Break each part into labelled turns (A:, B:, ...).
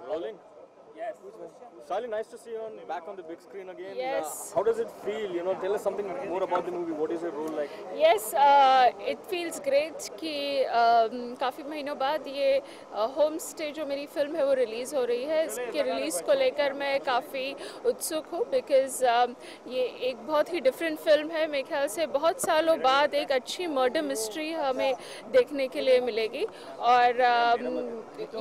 A: Rolling. Yes. Sally, nice to see you back on the big screen again.
B: Yes.
A: How does it feel? Tell us something more about the movie. What is your role like?
B: Yes, it feels great कि काफ़ी महीनों बाद ये home stay जो मेरी film है वो release हो रही है. इसके रिलीज़ को लेकर मैं काफ़ी उत्सुक हूँ बिकॉज़ ये एक बहुत ही डिफरेंट फिल्म है. मेरे ख्याल से बहुत सालों बाद एक अच्छी मर्डर मिस्ट्री हमें देखने के लिए मिलेगी और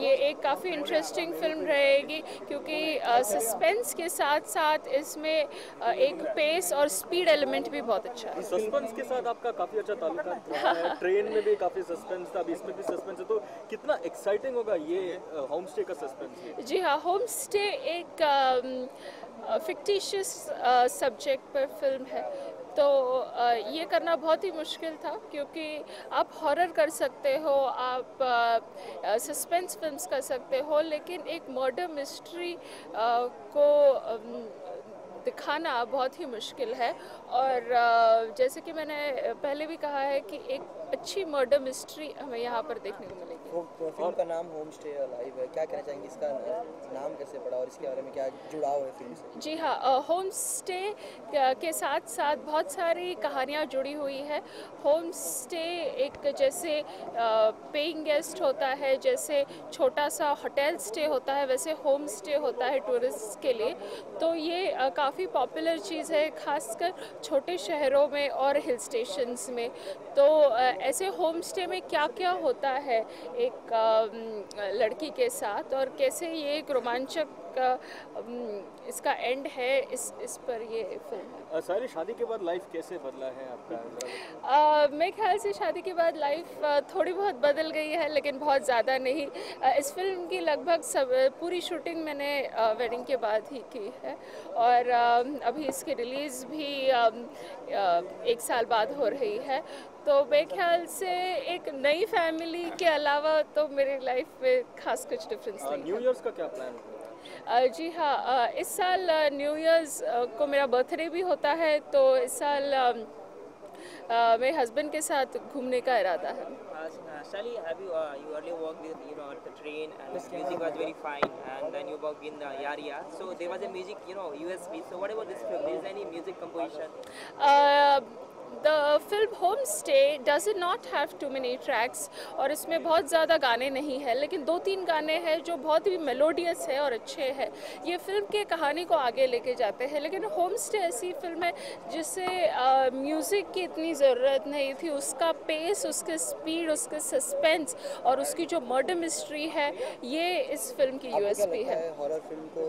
B: ये एक काफ़ी इंटरेस्टिंग फिल्म रहेगी क्योंकि सस्पेंस के साथ साथ इसमें एक पेस और स्पीड एलिमेंट भी बहुत अच्छा है.
A: सस्पेंस के साथ आपका काफी अच्छा ताल्लुका है. ट्रेन में भी काफी सस्पेंस था, अभी इसमें भी सस्पेंस है, तो कितना एक्साइटिंग होगा ये होम स्टे का सस्पेंस?
B: जी हाँ, होम स्टे एक फिक्टिशियस सब्जेक्ट पर फिल्म है तो ये करना बहुत ही मुश्किल था क्योंकि आप हॉरर कर सकते हो, आप सस्पेंस फिल्म्स कर सकते हो, लेकिन एक मर्डर मिस्ट्री को दिखाना बहुत ही मुश्किल है. और जैसे कि मैंने पहले भी कहा है कि एक अच्छी मर्डर मिस्ट्री हमें यहाँ पर देखने को मिलेगी.
C: फिल्म का नाम होम स्टे लाइव है, क्या कहना चाहेंगे? इसका नाम कैसे पड़ा और इसके बारे में क्या जुड़ाव है फिल्म से?
B: जी हाँ, होम स्टे के साथ साथ बहुत सारी कहानियाँ जुड़ी हुई है. होम स्टे एक जैसे पेइंग गेस्ट होता है, जैसे छोटा सा होटल स्टे होता है, वैसे होम स्टे होता है टूरिस्ट के लिए. तो ये काफ़ी पॉपुलर चीज़ है, खासकर छोटे शहरों में और हिल स्टेशंस में. तो ऐसे होम स्टे में क्या क्या होता है एक लड़की के साथ और कैसे ये एक रोमांचक इसका एंड है, इस पर ये फिल्म है.
A: सारी शादी के बाद लाइफ कैसे बदला है आपका?
B: मेरे ख्याल से शादी के बाद लाइफ थोड़ी बहुत बदल गई है, लेकिन बहुत ज़्यादा नहीं. इस फिल्म की लगभग पूरी शूटिंग मैंने वेडिंग के बाद ही की है और अभी इसकी रिलीज़ भी 1 साल बाद हो रही है. तो मेरे ख्याल से एक नई फैमिली के अलावा तो मेरी लाइफ में खास कुछ डिफरेंस नहीं है.
A: न्यू ईयर्स का क्या प्लान है?
B: जी हाँ, इस साल न्यू ईयर्स को मेरा बर्थडे भी होता है, तो इस साल मेरे हस्बैंड के साथ घूमने का इरादा है.
D: Sally, have you earlier worked with at the train and the music was very fine, and then you worked in the Yaria, so there was a music USP. So what about this film? Is there any music composition?
B: The film Homestay does not have too many tracks और इसमें बहुत ज़्यादा गाने नहीं हैं, लेकिन 2-3 गाने हैं जो बहुत ही मेलोडियस है और अच्छे हैं. ये फिल्म के कहानी को आगे लेके जाते हैं. लेकिन होमस्टे ऐसी फिल्म है जिससे म्यूज़िक की इतनी ज़रूरत नहीं थी. उसका पेस, उसके स्पीड, उसके सस्पेंस और उसकी जो मर्डर मिस्ट्री है, ये इस फिल्म की USP है.
C: हॉरर फिल्म को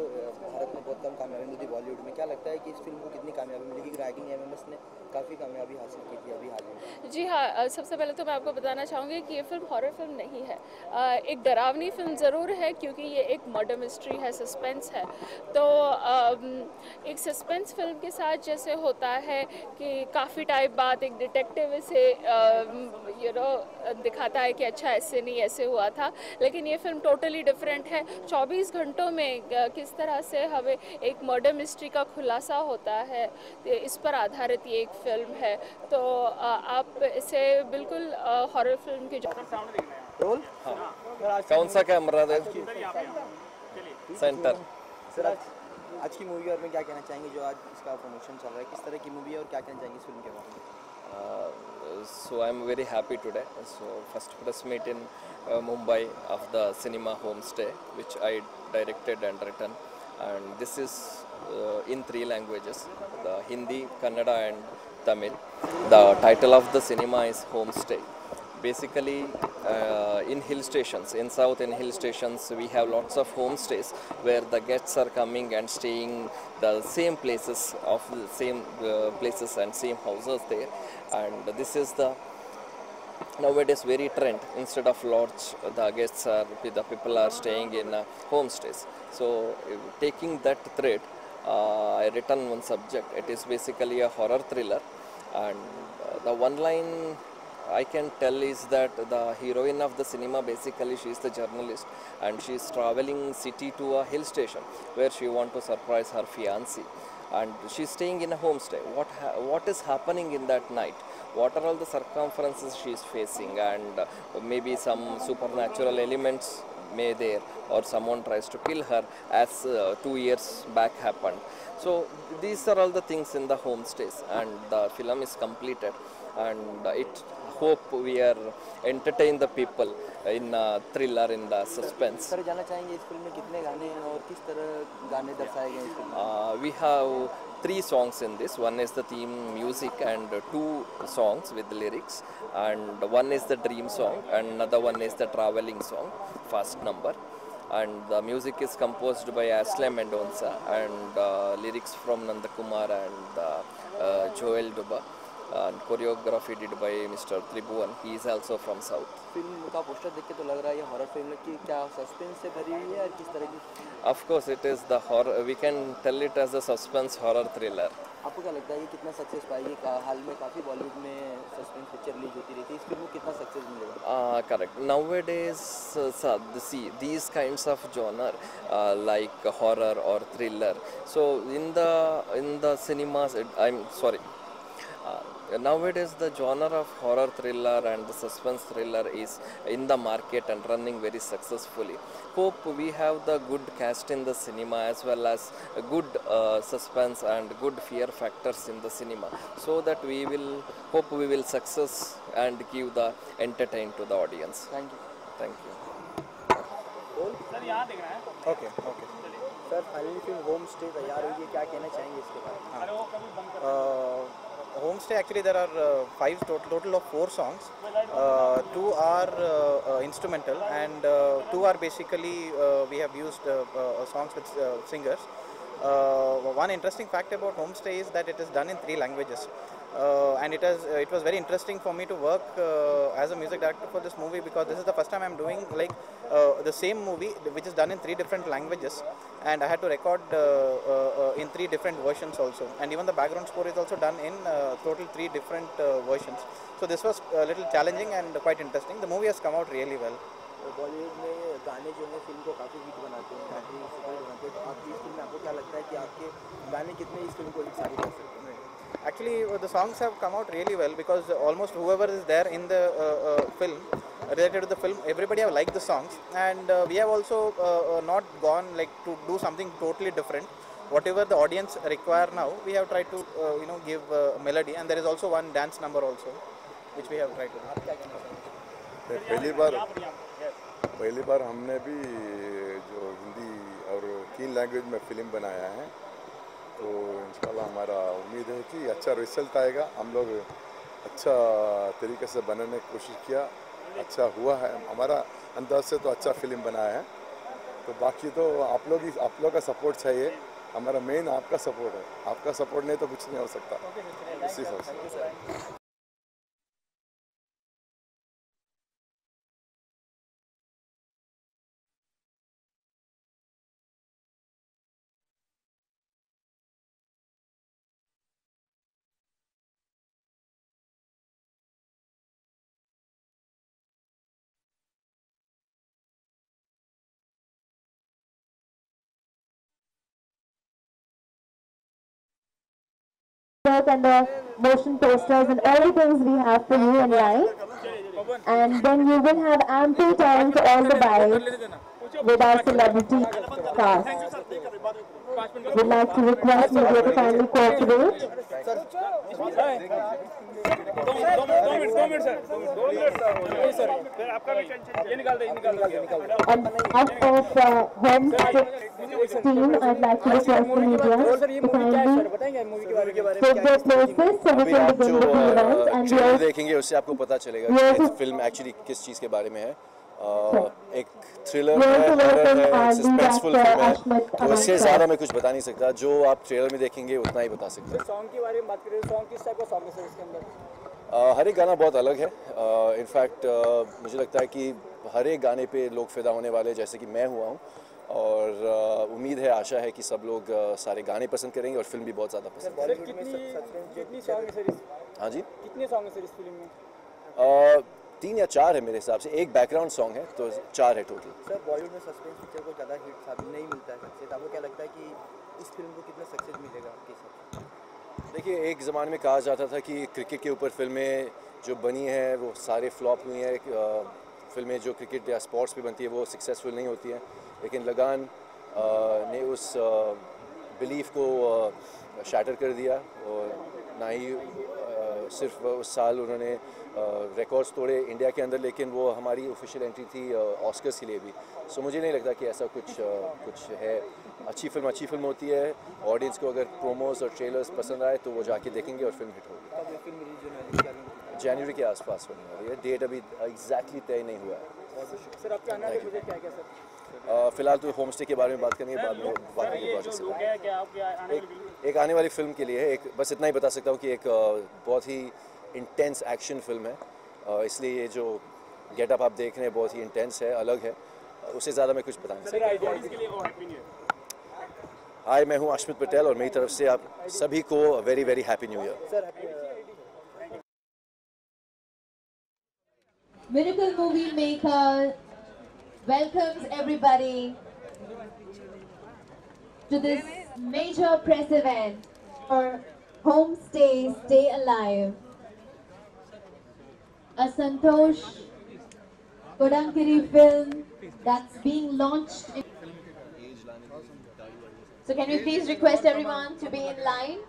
C: भारत में बहुत कम कामयाबी मिली बॉलीवुड में, क्या लगता है कि इस फिल्म को कितनी कामयाबी मिलेगी? रैगिंग MMS ने काफ़ी कामयाबी हासिल की थी अभी हाल में.
B: जी हाँ, सबसे पहले तो मैं आपको बताना चाहूँगी कि ये फिल्म हॉरर फिल्म नहीं है. एक डरावनी फिल्म ज़रूर है क्योंकि ये एक मर्डर मिस्ट्री है, सस्पेंस है. तो एक सस्पेंस फिल्म के साथ जैसे होता है कि काफ़ी टाइम बाद एक डिटेक्टिव इसे दिखाता है कि अच्छा ऐसे नहीं ऐसे हुआ था, लेकिन ये फिल्म टोटली डिफरेंट है. 24 घंटों में किस तरह से हमें एक मर्डर मिस्ट्री का खुलासा होता है, इस पर आधारित ये एक फिल्म है. तो आप इसे बिल्कुल हॉरर फिल्म की
C: रोल
E: कौन सा कैमरा दे सेंटर?
C: सर, आज की मूवी और में क्या कहना चाहेंगे? जो आज इसका प्रमोशन चल रहा है, किस तरह की मूवी है और क्या कहना चाहेंगे इस फिल्म के बारे में?
E: So I am very happy today. So first press meet in Mumbai of the cinema Homestay, which I directed and written, and this is in 3 languages: the Hindi, Kannada, and Tamil. The title of the cinema is Homestay. Basically, in hill stations, in south in hill stations, we have lots of homestays where the guests are coming and staying the same places of the same places and same houses there. And this is the nowadays very trend. Instead of lodge, the guests are the people are staying in homestays. So taking that thread, I written one subject. It is basically a horror thriller, and the one line I can tell is that the heroine of the cinema, basically she is the journalist and she is traveling city to a hill station where she want to surprise her fiancé, and she's staying in a homestay. What is happening in that night? What are all the circumstances she is facing, and maybe some supernatural elements may there, or someone tries to kill her, as 2 years back happened. So these are all the things in the homestays, and the film is completed, and it hope we are entertain the people in thriller, in the suspense.
C: Sir जानना चाहेंगे इस film में कितने गाने हैं और किस तरह गाने दर्शाए गए हैं इस फिल्म में?
E: We have 3 songs in this. One is the theme music and 2 songs with lyrics, and one is the dream song and another one is the traveling song, first number. And the music is composed by Ashley Mendonça, and lyrics from Nandakumar and Joel Duba, and choreography did by Mr. Tribhuvan. He is also from South.
C: Film का poster देख के तो लग रहा है ये horror film है कि क्या सस्पेंस से भरी हुई है और किस तरह की?
E: Of course, it is the horror. We can tell it as a suspense horror thriller.
C: आपको क्या लगता है ये कितना सक्सेस पाएगी? हाल में काफ़ी बॉलीवुड में सस्पेंस पिक्चर रिलीज होती रहती है, इस फिल्म को कितना सक्सेस मिलेगा?
E: Correct. Nowadays, see these kinds of genre like horror or thriller. So in the cinemas, I'm sorry. Nowadays the genre of horror thriller and the suspense thriller is in the market and running very successfully. Hope we have the good cast in the cinema, as well as a good suspense and good fear factors in the cinema, so that we will success and give the entertain to the audience.
C: Thank you.
E: Thank you.
F: Okay okay
C: sir finally film home stay तैयार हुई है, क्या कहना चाहेंगे इसके बारे में?
F: Homestay, actually there are 5 total of 4 songs. 2 are instrumental, and 2 are basically we have used songs with singers. One interesting fact about Homestay is that it is done in 3 languages. And it was very interesting for me to work as a music director for this movie, because this is the first time I'm doing like the same movie which is done in 3 different languages, and I had to record in 3 different versions also, and even the background score is also done in total 3 different versions. So this was a little challenging and quite interesting. The movie has come out really well.
C: Bollywood में गाने जो हैं film को काफ़ी hit बनाते हैं, काफ़ी super बनाते हैं, तो आपकी इस फिल्म में आपको क्या लगता है कि आपके गाने कितने इस फिल्म को हिट साबित कर सकते हैं?
F: Actually, the songs have come out really well, because almost whoever is there in the film, related to the film, everybody have liked the songs, and we have also not gone like to do something totally different. Whatever the audience require now, we have tried to give melody, and there is also one dance number also, which we have tried to do.
C: आप क्या कहना चाहेंगे?
G: पहली बार हमने भी जो हिंदी और 3 language में फिल्म बनाया है, तो इंशाल्लाह हमारा उम्मीद है कि अच्छा रिजल्ट आएगा. हम लोग अच्छा तरीके से बनाने की कोशिश किया, अच्छा हुआ है. हमारा अंदाज से तो अच्छा फिल्म बनाया है. तो बाकी तो आप लोग का सपोर्ट चाहिए. हमारा मेन आपका सपोर्ट है. आपका सपोर्ट नहीं तो कुछ नहीं हो सकता. इसी से
H: and the motion posters and all the things we have for you in life, and then you will have ample time for all the buys with our celebrity cast. We'd like to request media to kindly cooperate. On behalf of Homestay team, I'd like to request the media to kindly take their places so we can begin with the event. And we
I: trailer देखेंगे उससे आपको पता चलेगा कि इस film actually किस चीज़ के बारे में है. एक थ्रिलर है, हॉरर है, सस्पेंसफुल फिल्म है, तो इससे ज़्यादा मैं कुछ बता नहीं सकता. जो आप ट्रेलर में देखेंगे उतना ही बता सकते हैं.
C: सॉन्ग के बारे में बात करें, सॉन्ग किस टाइप का सॉन्ग है सर इसके अंदर?
I: हर एक गाना बहुत अलग है. इनफैक्ट मुझे लगता है कि हर एक गाने पे लोग फिदा होने वाले, जैसे कि मैं हुआ हूँ, और उम्मीद है, आशा है कि सब लोग सारे गाने पसंद करेंगे और फिल्म भी बहुत ज़्यादा पसंद करेंगे.
C: कितनी सॉन्ग है सर?
I: हाँ जी,
C: कितने सॉन्ग है सर इस फिल्म में?
I: 3 या 4 है मेरे हिसाब से. एक बैकग्राउंड सॉन्ग है, तो 4 है टोटल.
C: सर बॉलीवुड में सस्पेंस पिक्चर को ज़्यादा हिट साबित नहीं मिलता है सक्सेस. आपको क्या लगता है कि इस फिल्म को कितना सक्सेस मिलेगा आपके हिसाब से?
I: देखिए, एक ज़माने में कहा जाता था कि क्रिकेट के ऊपर फिल्में जो बनी हैं वो सारे फ्लॉप हुई हैं। फिल्में जो क्रिकेट या स्पोर्ट्स पे बनती है वो सक्सेसफुल नहीं होती हैं, लेकिन लगान ने उस बिलीफ को शैटर कर दिया। और ना ही सिर्फ उस साल उन्होंने रिकॉर्ड्स तोड़े इंडिया के अंदर, लेकिन वो हमारी ऑफिशियल एंट्री थी ऑस्कर्स के लिए भी। सो मुझे नहीं लगता कि ऐसा कुछ है। अच्छी फिल्म होती है, ऑडियंस को अगर प्रोमोज और ट्रेलर्स पसंद आए तो वो जाके देखेंगे और फिल्म हिट होगी।
C: कब ये फिल्म रिलीज होने वाली है?
I: जनवरी के आसपास होने वाली है। डेट अभी एग्जैक्टली तय नहीं हुआ है।
C: सर आपके आने वाले प्रोजेक्ट क्या क्या सर?
I: फिलहाल तो होम स्टे के बारे में बात करेंगे, बाद में बात करेंगे प्रोजेक्ट से। एक आने वाली फिल्म के लिए है, एक बस इतना ही बता सकता हूँ कि एक बहुत ही इंटेंस एक्शन फिल्म है, इसलिए ये जो गेटअप आप देख रहे हैं बहुत ही इंटेंस है, अलग है। उससे ज़्यादा मैं कुछ बता नहीं सकता। हाय, मैं हूँ अश्मित पटेल और मेरी तरफ से आप सभी को very very happy new year.
H: Miracle Movie Maker welcomes everybody to this major press event for Homestay Stay Alive, a Santosh Kodankiri film that's being launched. So can we please request everyone to be in line?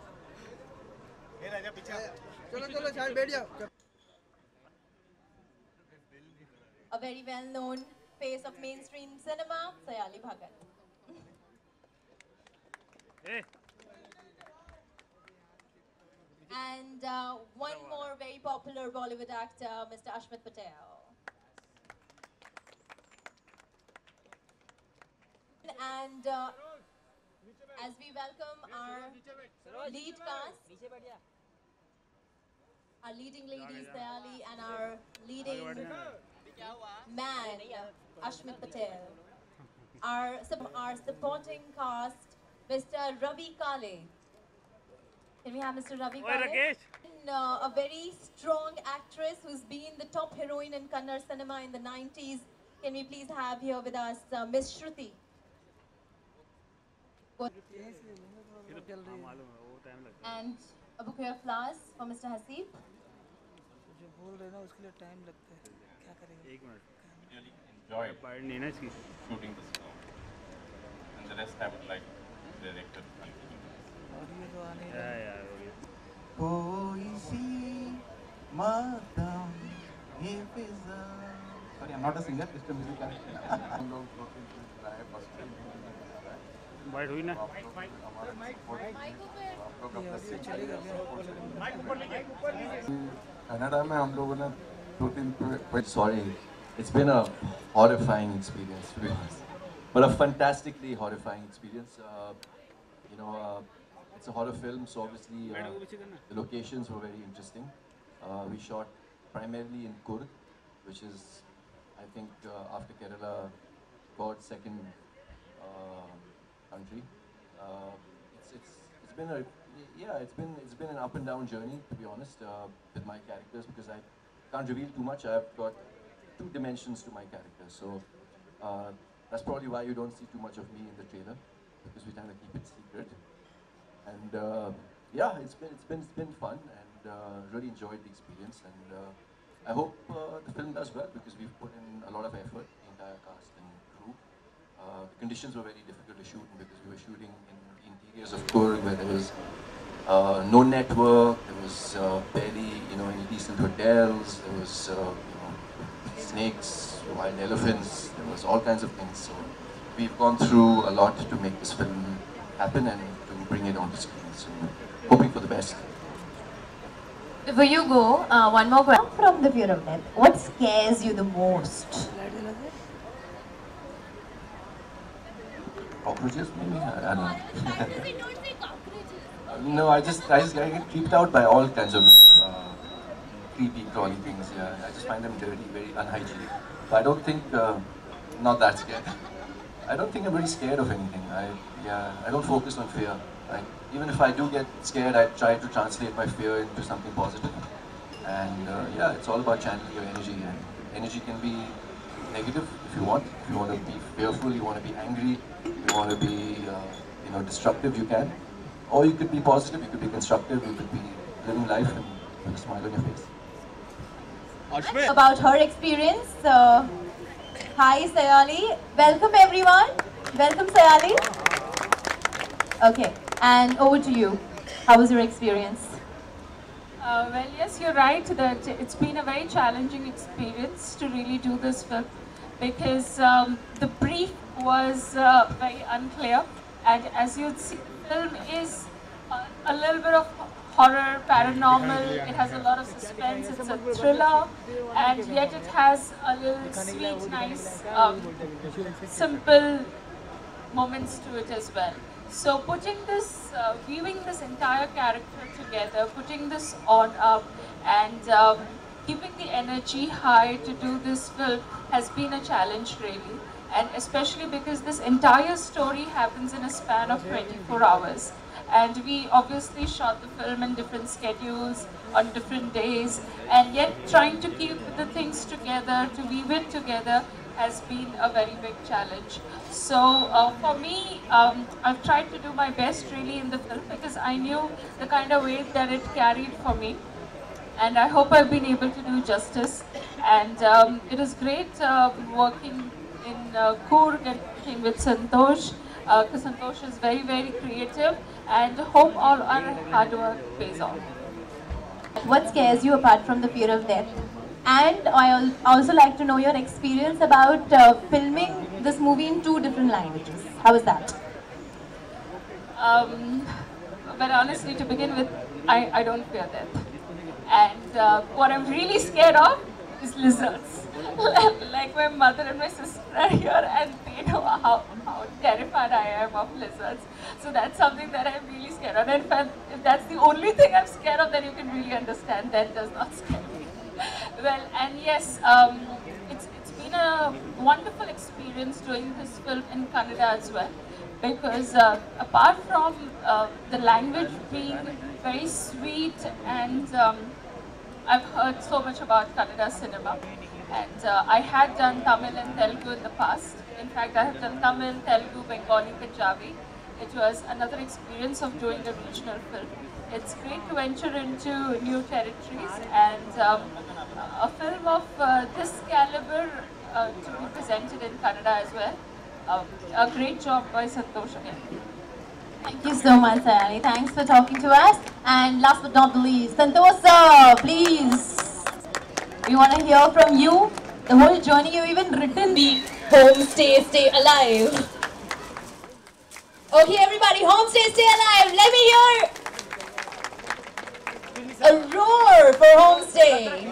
H: A very well-known face of mainstream cinema, Sayali Bhagat. And one more very popular Bollywood actor, Mr. Ashmit Patel. And as we welcome our lead cast, our leading lady Sayali and our leading man Ashmit Patel, our supporting cast, Mr. Ravi Kale. Can we have Mr. Ravi Kale? A very strong actress who's been the top heroine in Kannada cinema in the 90s. Can we please have here with us Miss Shruti? And a bouquet of flowers for Mr. Hasib.
J: जो बोल रहे ना उसके लिए time लगता है, क्या करेंगे? एक minute.
K: Enjoy shooting this film, and the rest I would like the director to continue.
J: और ये तो आने
L: कोई सी मातम ये फिजा। Sorry, I'm not a singer, just a music director. हम लोग फर्स्ट टाइम
J: बाइट हुई ना?
L: कनाडा में हम लोगों ने 2-3 Sorry, it's been a horrifying experience to be honest, but a fantastically horrifying experience. It's a horror film, so obviously the locations were very interesting. We shot primarily in Kurd, which is, I think, after Kerala, God's second country. It's been an up and down journey, to be honest, with my characters, because I can't reveal too much. I've got 2 dimensions to my character, so that's probably why you don't see too much of me in the trailer, because we're trying to keep it secret. And yeah, it's been fun, and really enjoyed the experience, and I hope the film does well, because we've put in a lot of effort, the entire cast and crew. The conditions were very difficult to shoot because we were shooting in the interiors of Kurg, where there was no network, there was barely any decent hotels, there was snakes, wild elephants, there was all kinds of things. So we've gone through a lot to make this film happen and to bring it onto screen. So hoping for the best.
H: Before you go, one more question from the pyramid. What scares you the most?
L: Cockroaches, maybe? I don't know. No, I just get creeped out by all kinds of creepy, crawly things. Yeah, I just find them dirty, very unhygienic. But I don't think, not that scared. I don't think I'm really scared of anything. I don't focus on fear. Even if I do get scared, I try to translate my fear into something positive. And yeah, it's all about channeling your energy. And energy can be negative if you want. If you want to be fearful, you want to be angry, you want to be destructive, you can. Or you could be positive, you could be constructive, you could be living life and with a smile on your face.
H: About her experience. Hi Sayali. Welcome everyone. Welcome Sayali. Okay, and over to you. How was your experience?
B: Well, yes, you're right that it's been a very challenging experience to really do this film because the brief was very unclear, and as you'd see, the film is a little bit of horror, paranormal, it has a lot of suspense, it's a thriller, and yet it has a little sweet, nice, simple moments to it as well. So putting this, weaving this entire character together, putting this on up and keeping the energy high to do this film has been a challenge really. And especially because this entire story happens in a span of 24 hours. And we obviously shot the film in different schedules, on different days, and yet trying to keep the things together, to weave it together, has been a very big challenge. So for me, I've tried to do my best really in the film because I knew the kind of weight that it carried for me. And I hope I've been able to do justice. And it is great working in Coorg and working with Santosh, because Santosh is very, very creative, and hope all our hard work pays off.
H: What scares you apart from the fear of death? And I also like to know your experience about filming this movie in 2 different languages. How was that?
B: But honestly, to begin with, I don't fear death. And what I'm really scared of is lizards. Like my mother and my sister are here and they know how terrified I am of lizards. So that's something that I'm really scared of. And if that's the only thing I'm scared of, then you can really understand that does not scare me. Well, and yes, it's been a wonderful experience doing this film in Kannada as well. Because apart from the language being very sweet, and I've heard so much about Kannada cinema, and I had done Tamil and Telugu in the past. In fact, I have done Tamil, Telugu, Bengali, Punjabi. It was another experience of doing a regional film. It's great to venture into new territories, and a film of this caliber to be presented in Kannada as well. A great job by Santosh again.
H: Thank you so much, Sayali. Thanks for talking to us. And last but not the least, Santosh sir, please. We want to hear from you. The whole journey, you even written the Homestay Stay Alive. Okay, everybody, Homestay Stay Alive. Let me hear a roar for Homestay.